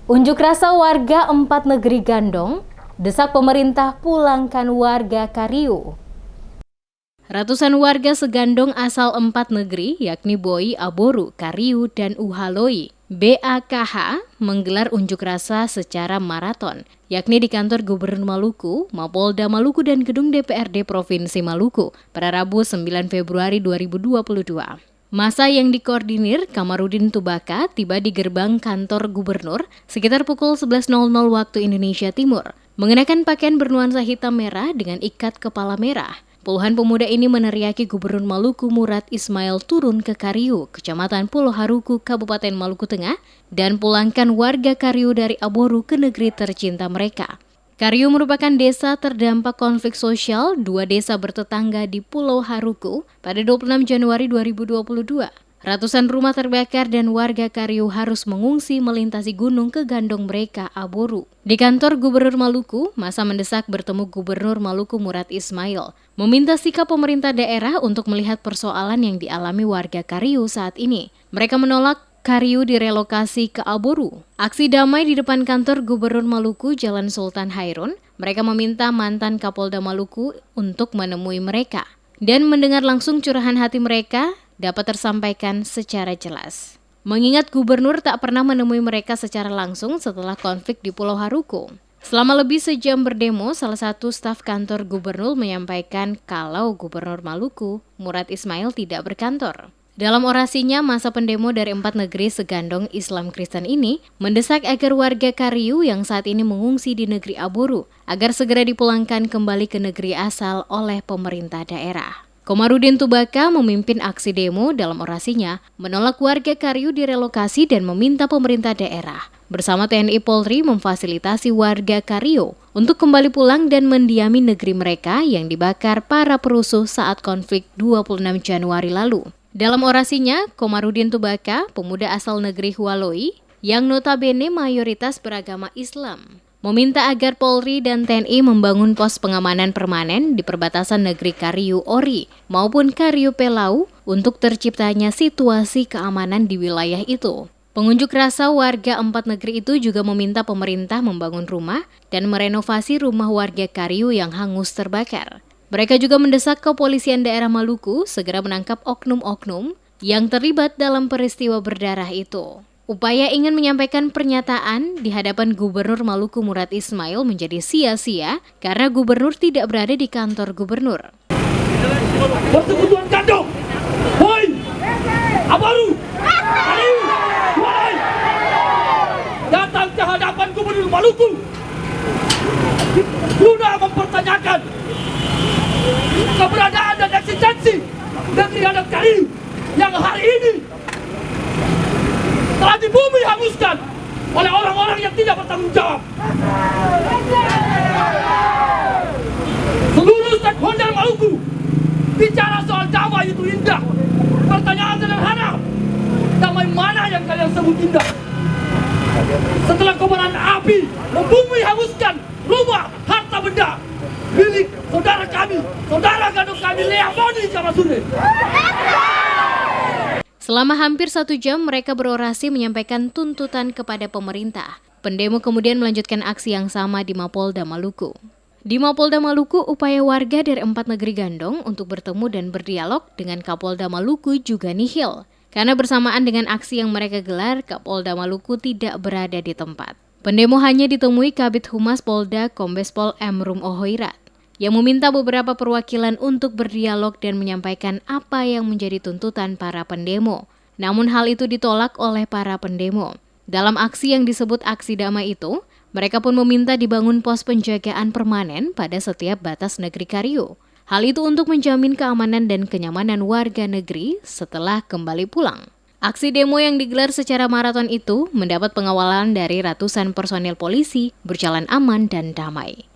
Unjuk rasa warga 4 Negeri Gandong, desak pemerintah pulangkan warga Kariu. Ratusan warga segandong asal 4 negeri, yakni Boi, Aboru, Kariu, dan Uhaloi, BAKH, menggelar unjuk rasa secara maraton, yakni di kantor Gubernur Maluku, Mapolda Maluku, dan gedung DPRD Provinsi Maluku pada Rabu 9 Februari 2022. Masa yang dikoordinir Kamarudin Tubaka tiba di gerbang kantor gubernur sekitar pukul 11.00 waktu Indonesia Timur, mengenakan pakaian bernuansa hitam merah dengan ikat kepala merah. Puluhan pemuda ini meneriaki Gubernur Maluku Murad Ismail turun ke Kariu, Kecamatan Pulau Haruku, Kabupaten Maluku Tengah, dan pulangkan warga Kariu dari Aboru ke negeri tercinta mereka. Kariu merupakan desa terdampak konflik sosial, 2 desa bertetangga di Pulau Haruku pada 26 Januari 2022. Ratusan rumah terbakar dan warga Kariu harus mengungsi melintasi gunung ke gandong mereka, Aboru. Di kantor Gubernur Maluku, masa mendesak bertemu Gubernur Maluku Murad Ismail, meminta sikap pemerintah daerah untuk melihat persoalan yang dialami warga Kariu saat ini. Mereka menolak Kariu direlokasi ke Aboru. Aksi damai di depan kantor Gubernur Maluku, Jalan Sultan Hairun. Mereka meminta mantan Kapolda Maluku untuk menemui mereka dan mendengar langsung curahan hati mereka dapat tersampaikan secara jelas. Mengingat gubernur tak pernah menemui mereka secara langsung setelah konflik di Pulau Haruku. Selama lebih sejam berdemo, salah satu staf kantor gubernur menyampaikan kalau Gubernur Maluku, Murad Ismail, tidak berkantor. Dalam orasinya, masa pendemo dari 4 negeri segandong Islam Kristen ini mendesak agar warga Kariu yang saat ini mengungsi di negeri Aboru agar segera dipulangkan kembali ke negeri asal oleh pemerintah daerah. Kamarudin Tubaka memimpin aksi demo. Dalam orasinya menolak warga Kariu direlokasi dan meminta pemerintah daerah bersama TNI Polri memfasilitasi warga Kariu untuk kembali pulang dan mendiami negeri mereka yang dibakar para perusuh saat konflik 26 Januari lalu. Dalam orasinya, Kamarudin Tubaka, pemuda asal negeri Hualoi, yang notabene mayoritas beragama Islam, meminta agar Polri dan TNI membangun pos pengamanan permanen di perbatasan negeri Kariu Ori maupun Kariu Pelau untuk terciptanya situasi keamanan di wilayah itu. Pengunjuk rasa warga 4 negeri itu juga meminta pemerintah membangun rumah dan merenovasi rumah warga Kariu yang hangus terbakar. Mereka juga mendesak kepolisian daerah Maluku segera menangkap oknum-oknum yang terlibat dalam peristiwa berdarah itu. Upaya ingin menyampaikan pernyataan di hadapan Gubernur Maluku Murad Ismail menjadi sia-sia karena gubernur tidak berada di kantor gubernur. Persekutuan Gandong, Boi, Aboru, Kariu, Hualoi, datang ke hadapan Gubernur Maluku guna mempertanyakan keberadaan dan eksistensi negeri adat Kariu yang hari ini telah di bumi hanguskan oleh orang-orang yang tidak bertanggung jawab. Seluruh stakeholder Maluku bicara soal damai itu indah. Pertanyaan sederhana, damai mana yang kalian sebut indah? Setelah kobaran api membumi hanguskan rumah, harta benda milik saudara kami, saudara gandong kami, Lea Moni Jamasure. Selama hampir 1 jam mereka berorasi menyampaikan tuntutan kepada pemerintah. Pendemo kemudian melanjutkan aksi yang sama di Mapolda Maluku. Di Mapolda Maluku, upaya warga dari 4 negeri gandong untuk bertemu dan berdialog dengan Kapolda Maluku juga nihil. Karena bersamaan dengan aksi yang mereka gelar, Kapolda Maluku tidak berada di tempat. Pendemo hanya ditemui Kabid Humas Polda Kombes Pol Emrum Ohoirat yang meminta beberapa perwakilan untuk berdialog dan menyampaikan apa yang menjadi tuntutan para pendemo. Namun hal itu ditolak oleh para pendemo. Dalam aksi yang disebut aksi damai itu, mereka pun meminta dibangun pos penjagaan permanen pada setiap batas negeri Kariu. Hal itu untuk menjamin keamanan dan kenyamanan warga negeri setelah kembali pulang. Aksi demo yang digelar secara maraton itu mendapat pengawalan dari ratusan personil polisi, berjalan aman dan damai.